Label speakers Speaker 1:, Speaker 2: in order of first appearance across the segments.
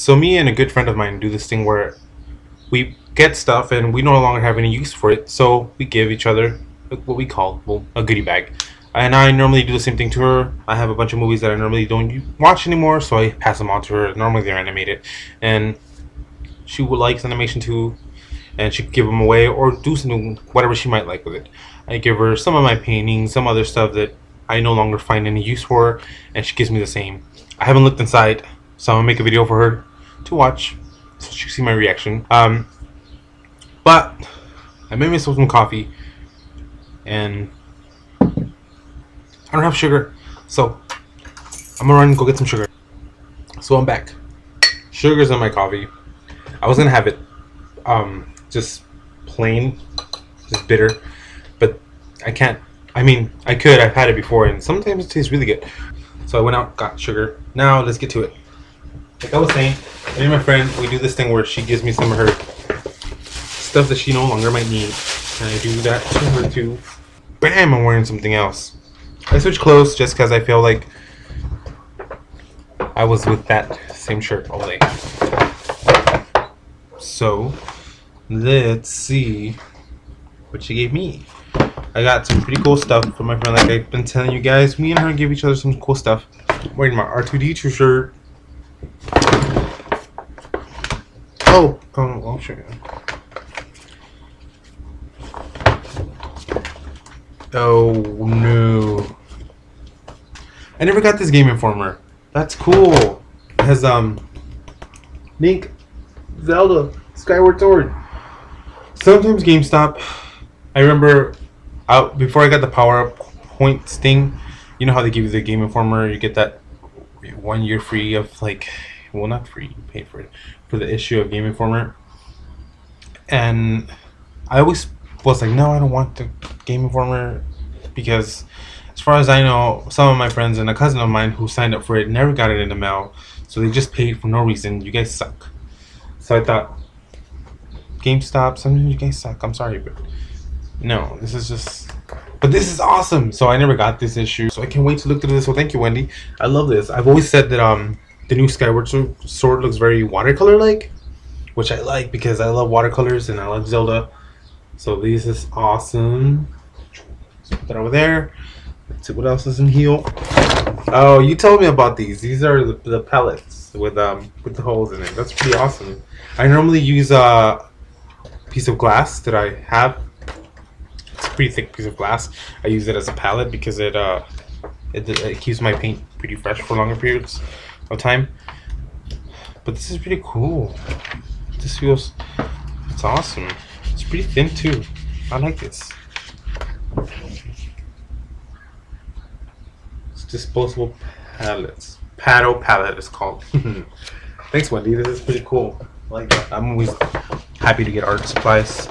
Speaker 1: So me and a good friend of mine do this thing where we get stuff and we no longer have any use for it, so we give each other what we call, well, a goodie bag. And I normally do the same thing to her. I have a bunch of movies that I normally don't watch anymore, so I pass them on to her. Normally they're animated, and she would like animation too, and she could give them away or do something, whatever she might like with it. I give her some of my paintings, some other stuff that I no longer find any use for, and she gives me the same. I haven't looked inside, so I'm gonna make a video for her to watch, so she can see my reaction. But I made myself some coffee, and I don't have sugar, so I'm gonna run and go get some sugar. So I'm back. Sugar's in my coffee. I was gonna have it just plain, just bitter, but I can't. I mean, I could. I've had it before, and sometimes it tastes really good. So I went out, got sugar. Now let's get to it. Like I was saying, me and my friend, we do this thing where she gives me some of her stuff that she no longer might need, and I do that to her too. Bam! I'm wearing something else. I switched clothes just because I feel like I was with that same shirt all day. So let's see what she gave me. I got some pretty cool stuff from my friend. Like I've been telling you guys, me and her give each other some cool stuff. I'm wearing my R2D2 shirt. Oh, I'll show you. Oh no! I never got this Game Informer. That's cool. It has Link, Zelda, Skyward Sword. Sometimes GameStop. I remember before I got the PowerPoint thing. You know how they give you the Game Informer? You get that 1 year free of like, well, not free. You pay for it for the issue of Game Informer. And I always was like, no, I don't want the Game Informer, because as far as I know, some of my friends and a cousin of mine who signed up for it never got it in the mail, so they just paid for no reason. You guys suck. So I thought, GameStop, sometimes you guys suck. I'm sorry, but no, this is just. But this is awesome. So I never got this issue, so I can't wait to look through this. So thank you, Wendy. I love this. I've always said that the new Skyward Sword looks very watercolor-like, which I like because I love watercolors and I love Zelda. So this is awesome. Let's put that over there. Let's see what else is in here. Oh, you told me about these. These are the pellets with the holes in it. That's pretty awesome. I normally use a piece of glass that I have. It's a pretty thick piece of glass. I use it as a palette because it keeps my paint pretty fresh for longer periods of time. But this is pretty cool. This feels, it's awesome. It's pretty thin too. I like this. It's disposable palettes. Paddle palette is called. Thanks, Wendy. This is pretty cool. I like that. I'm always happy to get art supplies.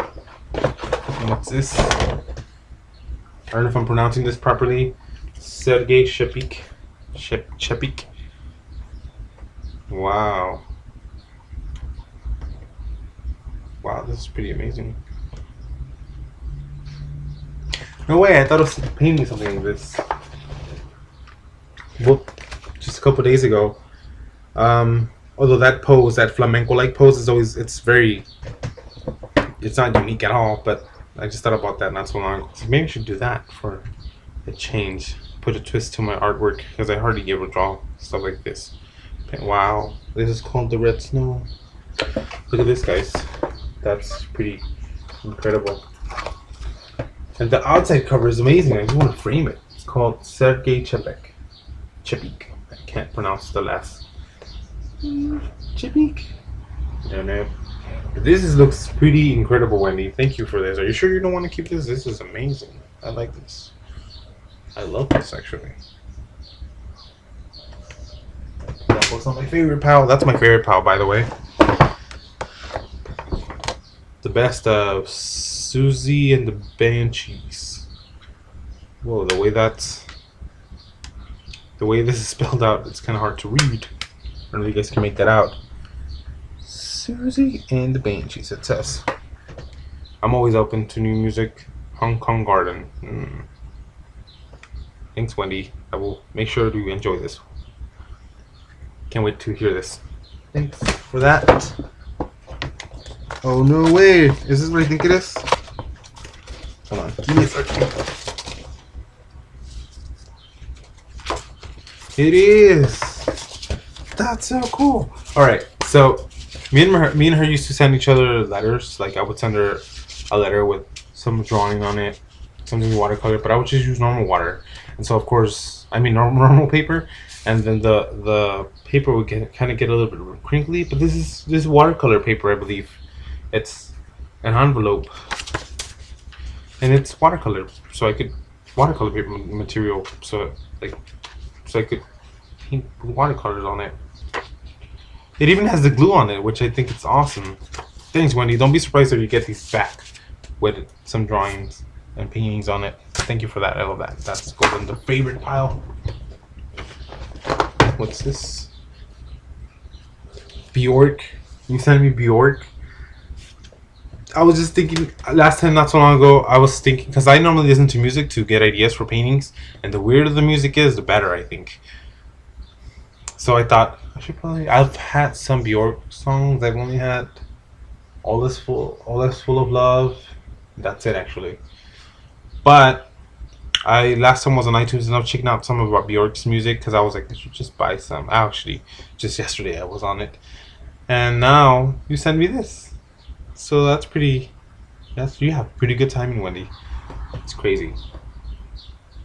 Speaker 1: And what's this? I don't know if I'm pronouncing this properly. Sergei Shepik. Shepik. Wow. Wow, this is pretty amazing. No way, I thought I was painting something like this. Well, just a couple days ago. Although that pose, that flamenco-like pose, is always, it's not unique at all, but I just thought about that not so long ago. So maybe I should do that for a change. Put a twist to my artwork, because I hardly ever draw stuff like this. Wow, this is called the Red Snow. Look at this, guys. That's pretty incredible. And the outside cover is amazing. I just want to frame it. It's called Sergei Chepik. Chepik. I can't pronounce the last. Chepik. No. This looks pretty incredible, Wendy. Thank you for this. Are you sure you don't want to keep this? This is amazing. I like this. I love this, actually. That was not my favorite pal. That's my favorite pal, by the way. The best of Susie and the Banshees. Whoa, the way this is spelled out, it's kind of hard to read. I don't know if you guys can make that out. Susie and the Banshees, it says. I'm always open to new music. Hong Kong Garden. Thanks, Wendy. I will make sure to enjoy this. Can't wait to hear this. Thanks. for that. Oh no way! Is this what I think it is? Hold on, give me a second. It is. That's so cool. All right, so me and her used to send each other letters. Like I would send her a letter with some drawing on it, something watercolor, but I would just use normal water. And so of course, I mean normal paper, and then the paper would kind of get a little bit crinkly. But this is watercolor paper, I believe. It's an envelope, and it's watercolor, so I could watercolor paper material, so I could paint watercolors on it. It even has the glue on it, which I think it's awesome. Thanks, Wendy. Don't be surprised if you get these back with some drawings and paintings on it. Thank you for that. I love that. That's goes in the favorite pile. What's this? Bjork. You sent me Bjork. I was just thinking last time, not so long ago, I was thinking, because I normally listen to music to get ideas for paintings, and the weirder the music is, the better, I think. So I thought I've had some Bjork songs. I've only had All Is Full of Love. That's it, actually. But I last time was on iTunes and I was checking out some of Bjork's music because I was like, I should just buy some. Actually, just yesterday I was on it, and now you send me this. So that's pretty. You have pretty good timing, Wendy. It's crazy.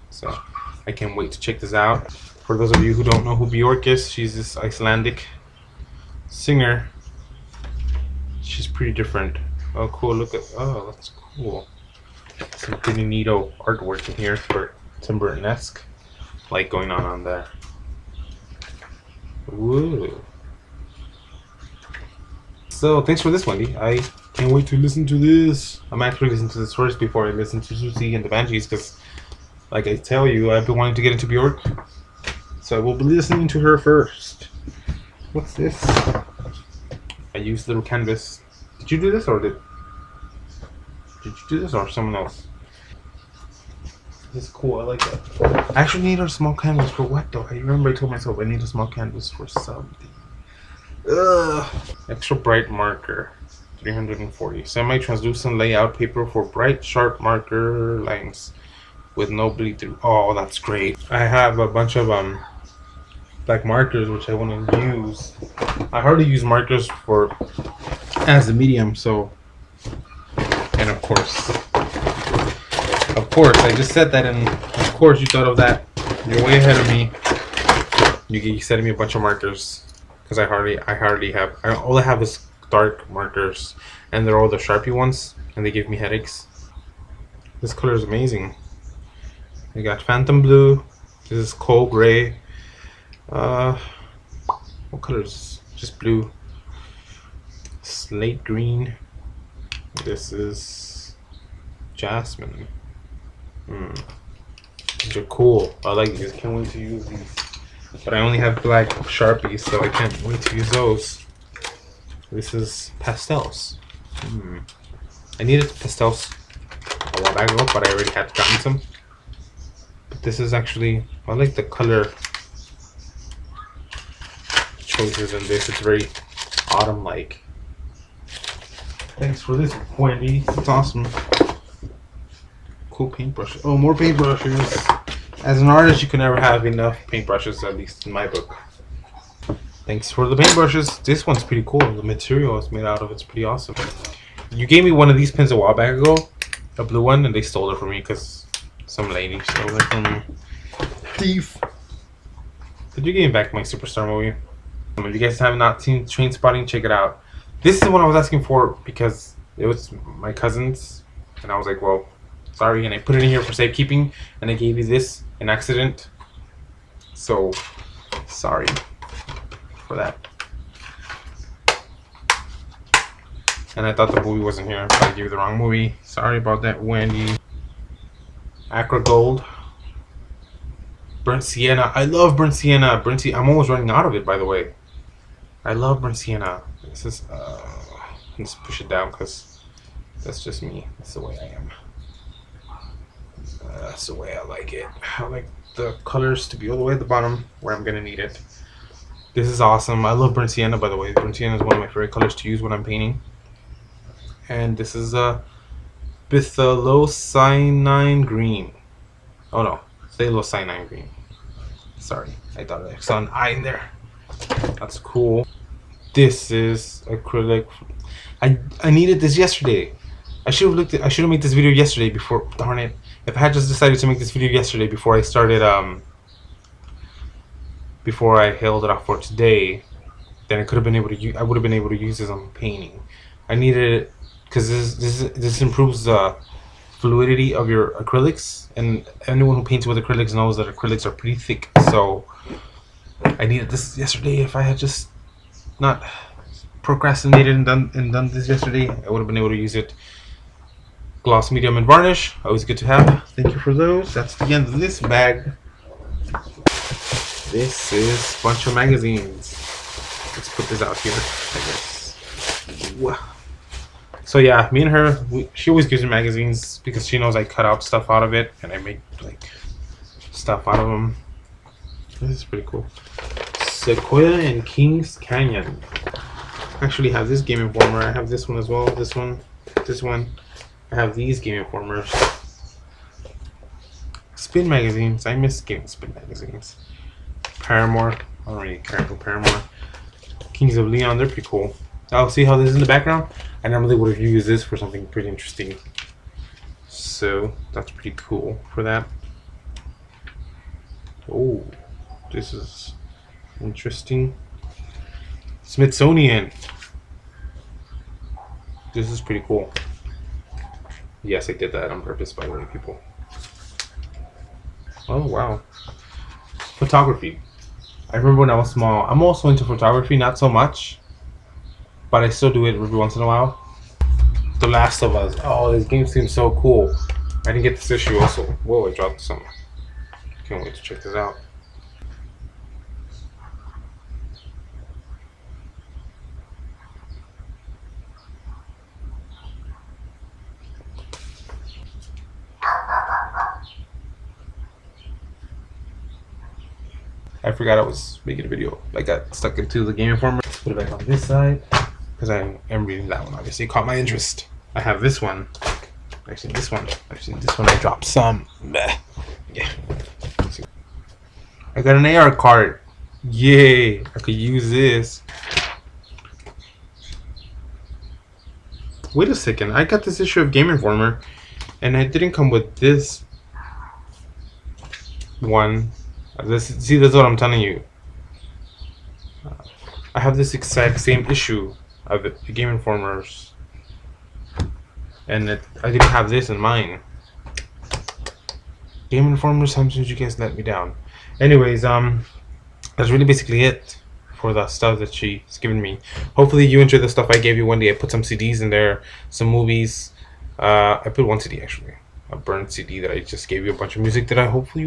Speaker 1: So I can't wait to check this out. For those of you who don't know who Bjork is, she's this Icelandic singer. She's pretty different. Oh, cool! Look at that's cool. Some pretty neato artwork in here for Tim Burton-esque, like going on there. Woo! So thanks for this, Wendy. I can't wait to listen to this. I'm actually listening to this first before I listen to Susie and the Banshees, because, like I tell you, I've been wanting to get into Bjork. So I will be listening to her first. What's this? I used little canvas. Did you do this or did you do this or someone else? This is cool. I like that. I actually need a small canvas for what though? I remember I told myself I need a small canvas for something. Ugh. Extra bright marker. 340. Semi-translucent layout paper for bright, sharp marker lines with no bleed through. Oh, that's great. I have a bunch of black markers which I want to use. I hardly use markers for as a medium, so, and of course I just said that, and of course you thought of that. You're way ahead of me. You sent me a bunch of markers because I hardly have. All I have is dark markers, and they're all the Sharpie ones, and they give me headaches. This color is amazing. I got Phantom Blue. This is Coal Gray. What color is this? Just blue. Slate Green. This is Jasmine. These are cool. I like these. Can't wait to use these. But I only have black Sharpies, so I can't wait to use those. This is pastels. I needed pastels a while back ago, but I already had gotten some. But this is actually, I like the color choices in this. It's very autumn-like. Thanks for this, Wendy. It's awesome. Cool paintbrushes. Oh, more paintbrushes. As an artist, you can never have enough paintbrushes, at least in my book. Thanks for the paintbrushes. This one's pretty cool. The material it's made out of, it's pretty awesome. You gave me one of these pens a while back ago, a blue one, and they stole it from me because some lady stole it from me. Thief. Did you give me back my Superstar movie? If you guys have not seen Trainspotting, check it out. This is the one I was asking for because it was my cousin's, and I was like, well, sorry, and I put it in here for safekeeping, and I gave you this in accident. So, sorry for that. And I thought the movie wasn't here, but I gave you the wrong movie. Sorry about that, Wendy. Acra Gold. Burnt Sienna. I love Burnt Sienna. I'm almost running out of it, by the way. I love Burnt Sienna. This is, let's push it down because that's just me. That's the way I am. That's the way I like it. I like the colors to be all the way at the bottom where I'm gonna need it. This is awesome. I love burnt sienna, by the way. Burnt sienna is one of my favorite colors to use when I'm painting. And this is a Bithalocyanine green. Oh no, Phthalocyanine green. Sorry, I thought I saw an I in there. That's cool. This is acrylic. I needed this yesterday. I should have made this video yesterday before. Darn it! If I had just decided to make this video yesterday before I started before I held it off for today, then I could have been able to. I would have been able to use this on painting. I needed it because this improves the fluidity of your acrylics, and anyone who paints with acrylics knows that acrylics are pretty thick. So I needed this yesterday. If I had just not procrastinated and done this yesterday, I would have been able to use it. Gloss, medium, and varnish, always good to have. Thank you for those. That's the end of this bag. This is a bunch of magazines. Let's put this out here, I guess. So yeah, me and her, she always gives me magazines because she knows I cut out stuff out of it and I make like stuff out of them. This is pretty cool. Sequoia and Kings Canyon. I actually have this Game Informer. I have this one as well. This one. I have these Game Informers. Spin magazines. I miss getting spin magazines. Paramore. I don't really care for Paramore. Kings of Leon. They're pretty cool. Oh, see how this is in the background? I normally would have used this for something pretty interesting. So that's pretty cool for that. Oh, this is interesting. Smithsonian. This is pretty cool. Yes, I did that on purpose, by the way, people. Oh, wow. Photography. I remember when I was small. I'm also into photography, not so much, but I still do it every once in a while. The Last of Us. Oh, this game seems so cool. I didn't get this issue also. Whoa, I dropped some. Can't wait to check this out. I forgot I was making a video. I got stuck into the Game Informer. Put it back on this side because I am reading that one. Obviously, it caught my interest. I have this one. Actually, this one. I dropped some. Yeah. I got an AR card. Yay! I could use this. Wait a second. I got this issue of Game Informer, and it didn't come with this one. See, that's what I'm telling you. I have this exact same issue of the Game Informers, and I didn't have this in mine. Game Informers, sometimes you guys let me down. Anyways, that's really basically it for the stuff that she's given me. Hopefully you enjoyed the stuff I gave you one day. I put some CDs in there, some movies. I put one CD actually. A burned CD that I just gave you a bunch of music that I hopefully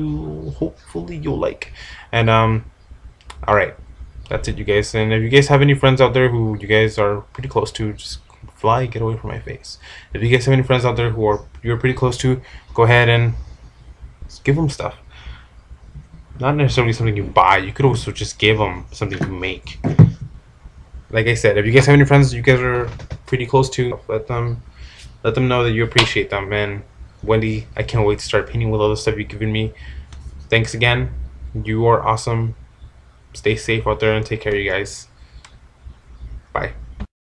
Speaker 1: you'll like. And all right, that's it, you guys. And if you guys have any friends out there who you guys are pretty close to, just fly, get away from my face. If you guys have any friends out there who you're pretty close to, go ahead and just give them stuff. Not necessarily something you buy. You could also just give them something you make. Like I said, if you guys have any friends you guys are pretty close to, let them know that you appreciate them. And Wendy, I can't wait to start painting with all the stuff you've given me. Thanks again. You are awesome. Stay safe out there and take care of you guys.